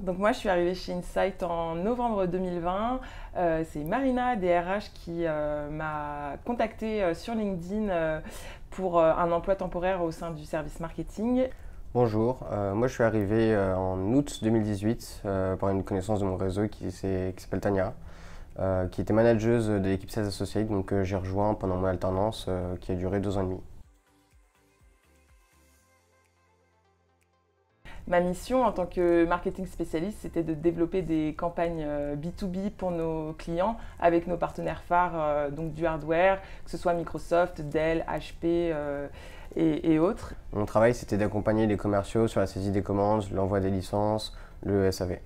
Donc moi, je suis arrivée chez Insight en novembre 2020. C'est Marina, DRH, qui m'a contactée sur LinkedIn pour un emploi temporaire au sein du service marketing. Bonjour, moi je suis arrivé en août 2018 par une connaissance de mon réseau qui s'appelle Tania, qui était manageuse de l'équipe Sales Associates, donc j'ai rejoint pendant mon alternance qui a duré 2 ans et demi. Ma mission en tant que marketing spécialiste, c'était de développer des campagnes B2B pour nos clients avec nos partenaires phares, donc du hardware, que ce soit Microsoft, Dell, HP et autres. Mon travail c'était d'accompagner les commerciaux sur la saisie des commandes, l'envoi des licences, le SAV.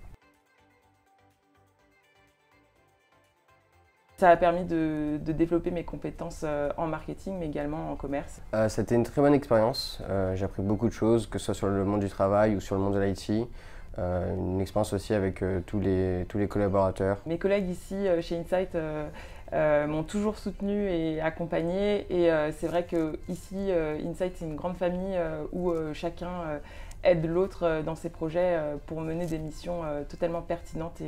Ça a permis de développer mes compétences en marketing, mais également en commerce. C'était une très bonne expérience. J'ai appris beaucoup de choses, que ce soit sur le monde du travail ou sur le monde de l'IT. Une expérience aussi avec tous les collaborateurs. Mes collègues ici chez Insight m'ont toujours soutenu et accompagné. Et c'est vrai que ici, Insight, c'est une grande famille où chacun aide l'autre dans ses projets pour mener des missions totalement pertinentes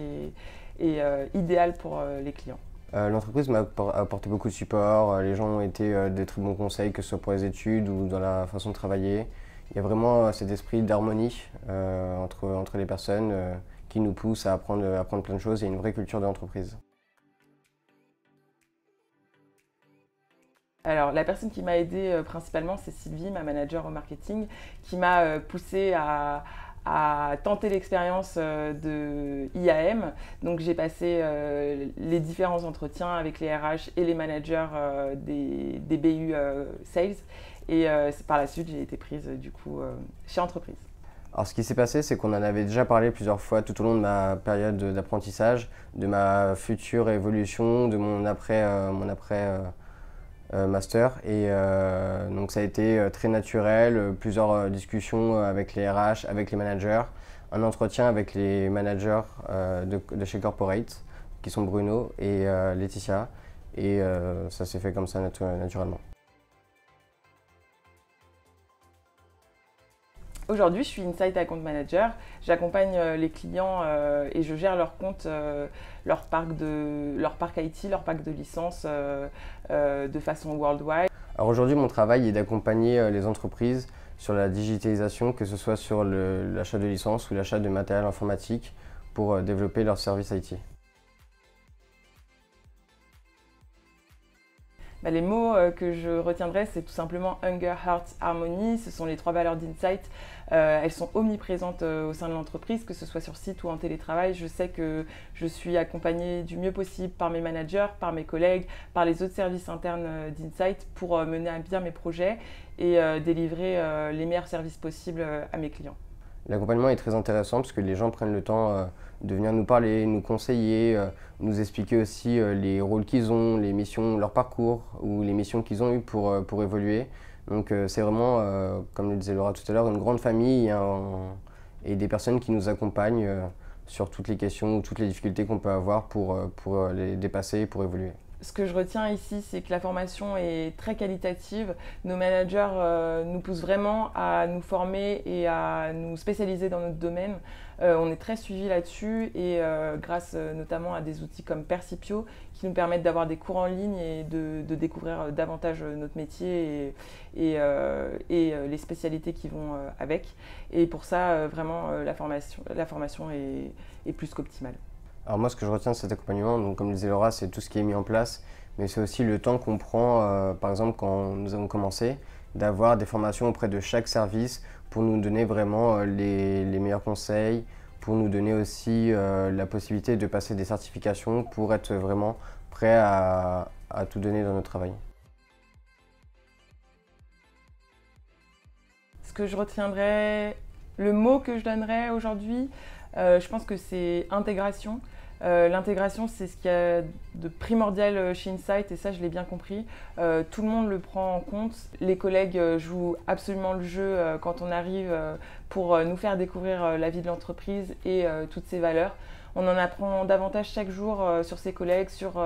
et idéales pour les clients. L'entreprise m'a apporté beaucoup de support, les gens ont été des très bons conseils, que ce soit pour les études ou dans la façon de travailler. Il y a vraiment cet esprit d'harmonie entre les personnes qui nous pousse à apprendre plein de choses et une vraie culture de l'entreprise. Alors, la personne qui m'a aidée principalement, c'est Sylvie, ma manager au marketing, qui m'a poussée à tenter l'expérience de IAM. Donc j'ai passé les différents entretiens avec les RH et les managers des BU Sales. Et par la suite, j'ai été prise du coup chez Entreprise. Alors ce qui s'est passé, c'est qu'on en avait déjà parlé plusieurs fois tout au long de ma période d'apprentissage, de ma future évolution, de mon après master, et donc ça a été très naturel, plusieurs discussions avec les RH, avec les managers, un entretien avec les managers de chez Corporate qui sont Bruno et Laetitia, et ça s'est fait comme ça naturellement. Aujourd'hui, je suis Insight Account Manager. J'accompagne les clients et je gère leur compte, leur parc IT, leur parc de licences de façon worldwide. Alors aujourd'hui, mon travail est d'accompagner les entreprises sur la digitalisation, que ce soit sur l'achat de licences ou l'achat de matériel informatique pour développer leurs services IT. Les mots que je retiendrai, c'est tout simplement Hunger, Heart, Harmony. Ce sont les 3 valeurs d'Insight. Elles sont omniprésentes au sein de l'entreprise, que ce soit sur site ou en télétravail. Je sais que je suis accompagnée du mieux possible par mes managers, par mes collègues, par les autres services internes d'Insight pour mener à bien mes projets et délivrer les meilleurs services possibles à mes clients. L'accompagnement est très intéressant parce que les gens prennent le temps de venir nous parler, nous conseiller, nous expliquer aussi les rôles qu'ils ont, les missions, leur parcours ou les missions qu'ils ont eues pour évoluer. Donc c'est vraiment, comme le disait Laura tout à l'heure, une grande famille et des personnes qui nous accompagnent sur toutes les questions ou toutes les difficultés qu'on peut avoir pour les dépasser et pour évoluer. Ce que je retiens ici, c'est que la formation est très qualitative. Nos managers nous poussent vraiment à nous former et à nous spécialiser dans notre domaine. On est très suivis là-dessus et grâce notamment à des outils comme Percipio qui nous permettent d'avoir des cours en ligne et de découvrir davantage notre métier et les spécialités qui vont avec. Et pour ça, vraiment, la formation est plus qu'optimale. Alors moi, ce que je retiens de cet accompagnement, donc comme disait Laura, c'est tout ce qui est mis en place, mais c'est aussi le temps qu'on prend, par exemple quand nous avons commencé, d'avoir des formations auprès de chaque service pour nous donner vraiment les meilleurs conseils, pour nous donner aussi la possibilité de passer des certifications pour être vraiment prêt à tout donner dans notre travail. Ce que je retiendrai, le mot que je donnerais aujourd'hui, je pense que c'est intégration. L'intégration, c'est ce qu'il y a de primordial chez Insight et ça, je l'ai bien compris. Tout le monde le prend en compte. Les collègues jouent absolument le jeu quand on arrive pour nous faire découvrir la vie de l'entreprise et toutes ses valeurs. On en apprend davantage chaque jour sur ses collègues, sur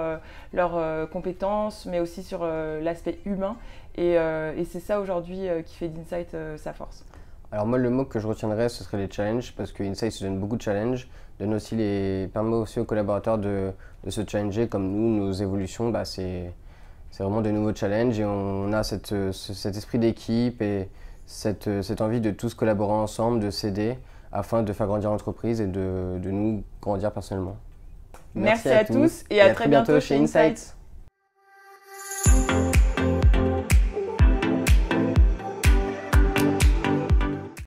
leurs compétences, mais aussi sur l'aspect humain. Et c'est ça aujourd'hui qui fait d'Insight sa force. Alors moi, le mot que je retiendrais, ce serait les challenges, parce que Insight se donne beaucoup de challenges, permet aussi aux collaborateurs de se challenger, comme nous, nos évolutions, c'est vraiment de nouveaux challenges et on a cet esprit d'équipe et cette envie de tous collaborer ensemble, de s'aider afin de faire grandir l'entreprise et de nous grandir personnellement. Merci à tous et à très bientôt chez Insight.